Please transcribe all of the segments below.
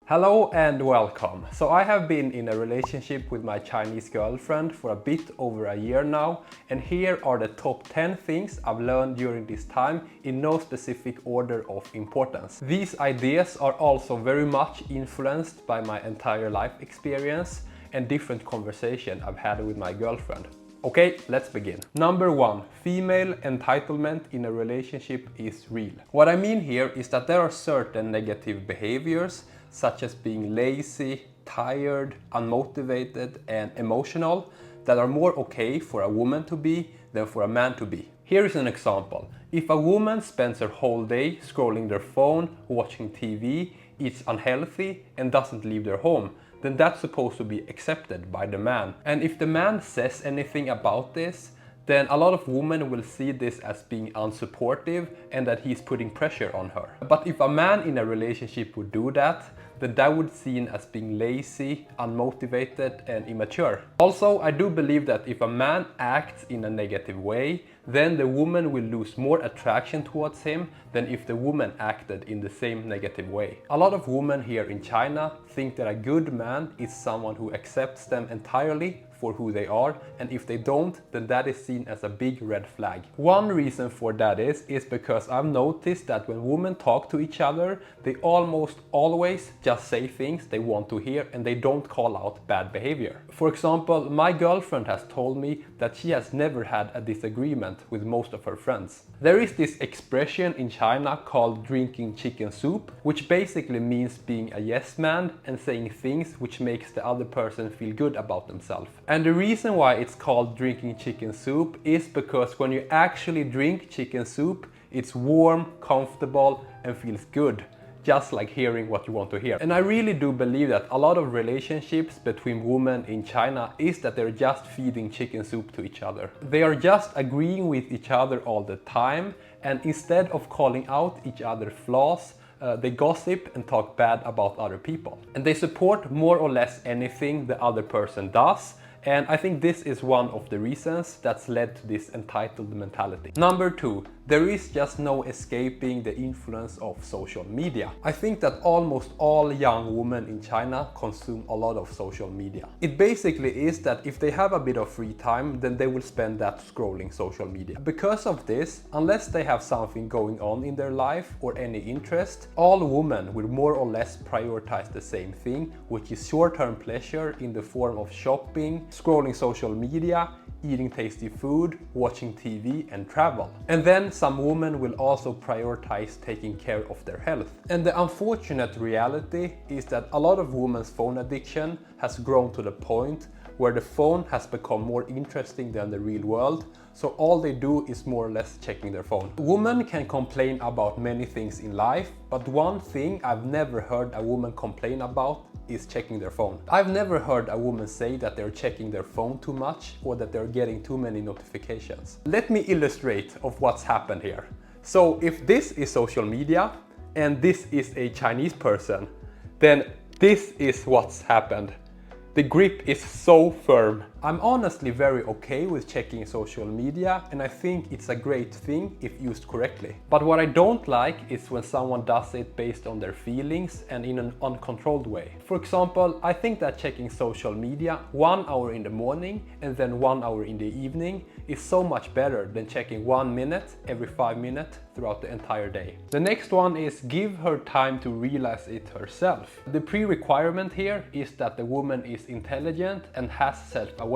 Hello and welcome. So I have been in a relationship with my Chinese girlfriend for a bit over a year now, and here are the top 10 things I've learned during this time in no specific order of importance. These ideas are also very much influenced by my entire life experience and different conversations I've had with my girlfriend. Okay, let's begin. Number 1. Female entitlement in a relationship is real. What I mean here is that there are certain negative behaviors such as being lazy, tired, unmotivated and emotional that are more okay for a woman to be than for a man to be. Here is an example. If a woman spends her whole day scrolling their phone, watching TV, eats unhealthy and doesn't leave their home, then that's supposed to be accepted by the man. And if the man says anything about this, then a lot of women will see this as being unsupportive and that he's putting pressure on her. But if a man in a relationship would do that, then that would be seen as being lazy, unmotivated and immature. Also, I do believe that if a man acts in a negative way, then the woman will lose more attraction towards him than if the woman acted in the same negative way. A lot of women here in China think that a good man is someone who accepts them entirely for who they are, and if they don't, then that is seen as a big red flag. One reason for that is because I've noticed that when women talk to each other, they almost always just say things they want to hear and they don't call out bad behavior. For example, my girlfriend has told me that she has never had a disagreement with most of her friends. There is this expression in China called drinking chicken soup, which basically means being a yes man and saying things which makes the other person feel good about themselves. And the reason why it's called drinking chicken soup is because when you actually drink chicken soup, it's warm, comfortable and feels good, just like hearing what you want to hear. And I really do believe that a lot of relationships between women in China is that they're just feeding chicken soup to each other. They are just agreeing with each other all the time, and instead of calling out each other's flaws, they gossip and talk bad about other people. And they support more or less anything the other person does. And I think this is one of the reasons that's led to this entitled mentality. Number 2, there is just no escaping the influence of social media. I think that almost all young women in China consume a lot of social media. It basically is that if they have a bit of free time, then they will spend that scrolling social media. Because of this, unless they have something going on in their life or any interest, all women will more or less prioritize the same thing, which is short-term pleasure in the form of shopping, scrolling social media, eating tasty food, watching TV and travel. And then some women will also prioritize taking care of their health. And the unfortunate reality is that a lot of women's phone addiction has grown to the point where the phone has become more interesting than the real world, so all they do is more or less checking their phone. Women can complain about many things in life, but one thing I've never heard a woman complain about is checking their phone. I've never heard a woman say that they're checking their phone too much or that they're getting too many notifications. Let me illustrate of what's happened here. So if this is social media and this is a Chinese person, then this is what's happened. The grip is so firm. I'm honestly very okay with checking social media, and I think it's a great thing if used correctly. But what I don't like is when someone does it based on their feelings and in an uncontrolled way. For example, I think that checking social media 1 hour in the morning and then 1 hour in the evening is so much better than checking 1 minute every 5 minutes throughout the entire day. The next one is give her time to realize it herself. The pre-requirement here is that the woman is intelligent and has self-awareness.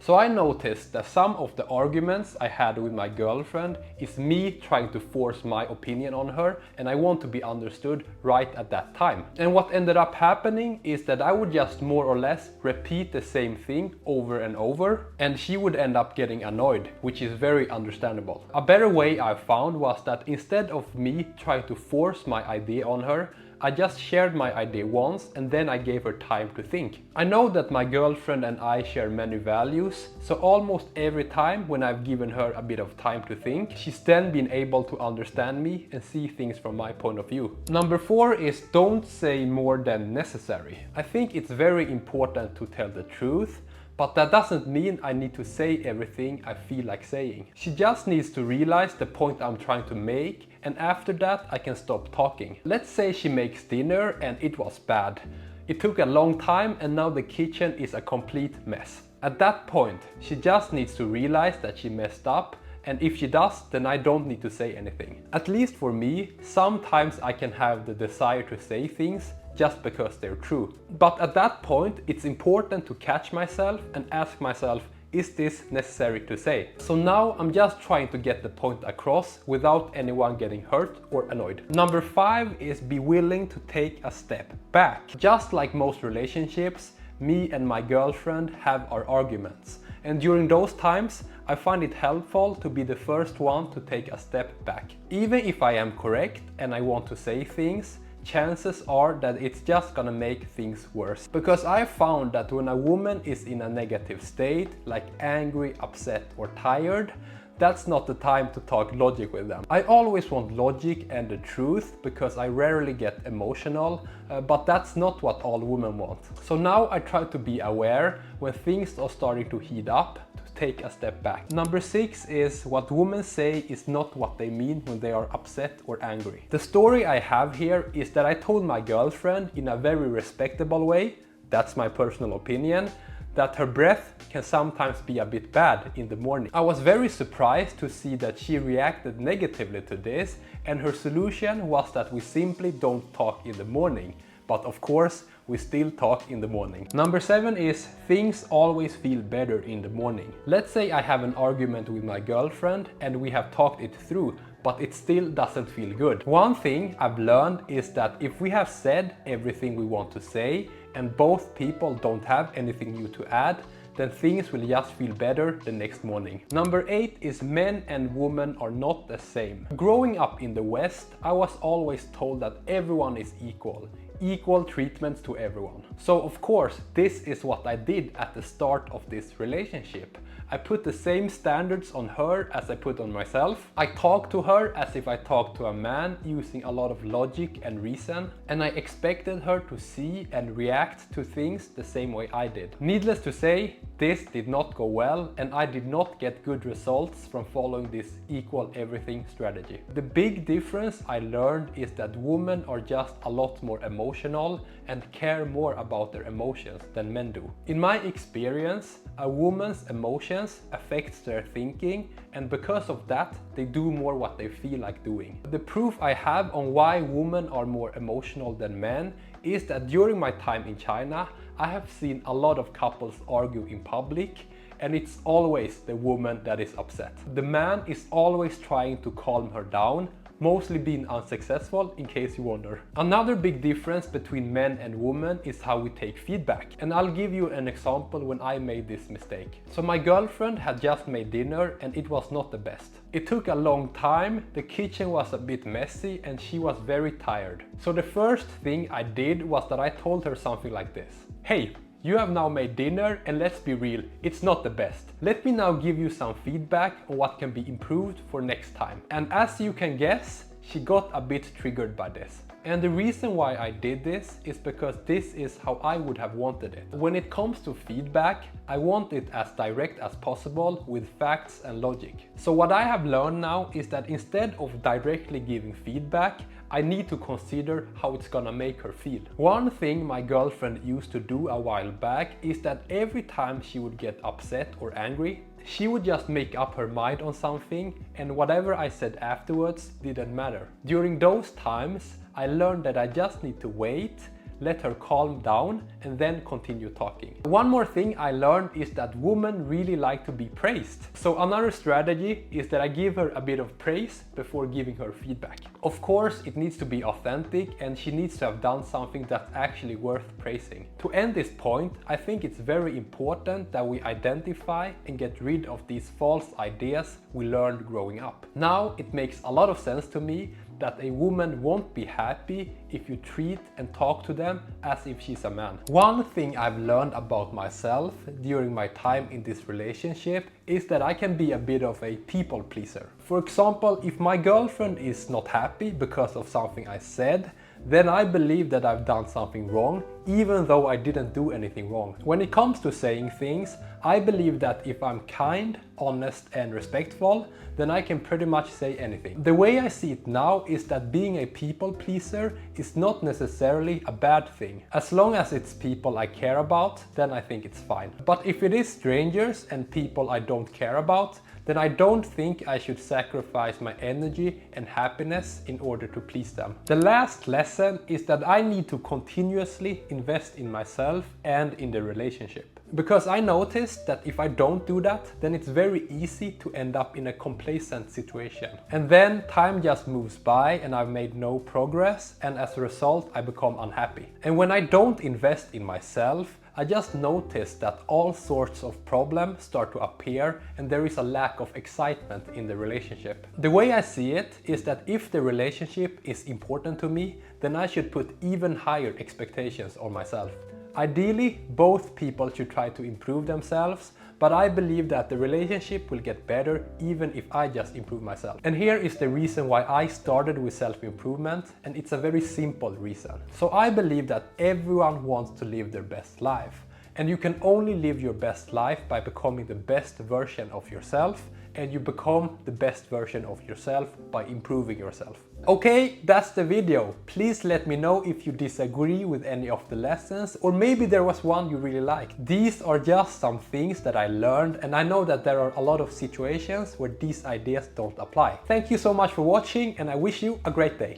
So I noticed that some of the arguments I had with my girlfriend is me trying to force my opinion on her, and I want to be understood right at that time. And what ended up happening is that I would just more or less repeat the same thing over and over, and she would end up getting annoyed, which is very understandable. A better way I found was that instead of me trying to force my idea on her, I just shared my idea once and then I gave her time to think. I know that my girlfriend and I share many values, so almost every time when I've given her a bit of time to think, she's then been able to understand me and see things from my point of view. Number 4 is don't say more than necessary. I think it's very important to tell the truth, but that doesn't mean I need to say everything I feel like saying. She just needs to realize the point I'm trying to make and after that I can stop talking. Let's say she makes dinner and it was bad. It took a long time and now the kitchen is a complete mess. At that point, she just needs to realize that she messed up, and if she does, then I don't need to say anything. At least for me, sometimes I can have the desire to say things just because they're true. But at that point, it's important to catch myself and ask myself, is this necessary to say? So now I'm just trying to get the point across without anyone getting hurt or annoyed. Number 5 is be willing to take a step back. Just like most relationships, me and my girlfriend have our arguments. And during those times, I find it helpful to be the first one to take a step back. Even if I am correct and I want to say things, chances are that it's just gonna make things worse. Because I found that when a woman is in a negative state, like angry, upset or tired, that's not the time to talk logic with them. I always want logic and the truth because I rarely get emotional, but that's not what all women want. So now I try to be aware when things are starting to heat up, to take a step back. Number 6 is what women say is not what they mean when they are upset or angry. The story I have here is that I told my girlfriend in a very respectable way, that's my personal opinion, that her breath can sometimes be a bit bad in the morning. I was very surprised to see that she reacted negatively to this, and her solution was that we simply don't talk in the morning. But of course, we still talk in the morning. Number 7 is things always feel better in the morning. Let's say I have an argument with my girlfriend and we have talked it through, but it still doesn't feel good. One thing I've learned is that if we have said everything we want to say and both people don't have anything new to add, then things will just feel better the next morning. Number 8 is men and women are not the same. Growing up in the West, I was always told that everyone is equal treatment to everyone. So of course, this is what I did at the start of this relationship. I put the same standards on her as I put on myself. I talked to her as if I talked to a man, using a lot of logic and reason, and I expected her to see and react to things the same way I did. Needless to say, this did not go well, and I did not get good results from following this equal everything strategy. The big difference I learned is that women are just a lot more emotional and care more about their emotions than men do. In my experience, a woman's emotions affects their thinking, and because of that, they do more what they feel like doing. The proof I have on why women are more emotional than men is that during my time in China, I have seen a lot of couples argue in public, and it's always the woman that is upset. The man is always trying to calm her down, mostly being unsuccessful, in case you wonder. Another big difference between men and women is how we take feedback. And I'll give you an example when I made this mistake. So my girlfriend had just made dinner and it was not the best. It took a long time, the kitchen was a bit messy and she was very tired. So the first thing I did was that I told her something like this. Hey, you have now made dinner and let's be real, it's not the best. Let me now give you some feedback on what can be improved for next time. And as you can guess, she got a bit triggered by this. And the reason why I did this is because this is how I would have wanted it. When it comes to feedback, I want it as direct as possible with facts and logic. So what I have learned now is that instead of directly giving feedback, I need to consider how it's gonna make her feel. One thing my girlfriend used to do a while back is that every time she would get upset or angry, she would just make up her mind on something, and whatever I said afterwards didn't matter. During those times, I learned that I just need to wait, let her calm down, and then continue talking. One more thing I learned is that women really like to be praised. So another strategy is that I give her a bit of praise before giving her feedback. Of course, it needs to be authentic and she needs to have done something that's actually worth praising. To end this point, I think it's very important that we identify and get rid of these false ideas we learned growing up. Now it makes a lot of sense to me that a woman won't be happy if you treat and talk to them as if she's a man. One thing I've learned about myself during my time in this relationship is that I can be a bit of a people pleaser. For example, if my girlfriend is not happy because of something I said, then I believe that I've done something wrong, even though I didn't do anything wrong. When it comes to saying things, I believe that if I'm kind, honest and respectful, then I can pretty much say anything. The way I see it now is that being a people pleaser is not necessarily a bad thing. As long as it's people I care about, then I think it's fine. But if it is strangers and people I don't care about, then I don't think I should sacrifice my energy and happiness in order to please them. The last lesson is that I need to continuously invest in myself and in the relationship. Because I noticed that if I don't do that, then it's very easy to end up in a complacent situation. And then time just moves by and I've made no progress, and as a result I become unhappy. And when I don't invest in myself, I just noticed that all sorts of problems start to appear and there is a lack of excitement in the relationship. The way I see it is that if the relationship is important to me, then I should put even higher expectations on myself. Ideally, both people should try to improve themselves, but I believe that the relationship will get better even if I just improve myself. And here is the reason why I started with self-improvement, and it's a very simple reason. So I believe that everyone wants to live their best life, and you can only live your best life by becoming the best version of yourself, and you become the best version of yourself by improving yourself. Okay, that's the video. Please let me know if you disagree with any of the lessons, or maybe there was one you really liked. These are just some things that I learned, and I know that there are a lot of situations where these ideas don't apply. Thank you so much for watching, and I wish you a great day.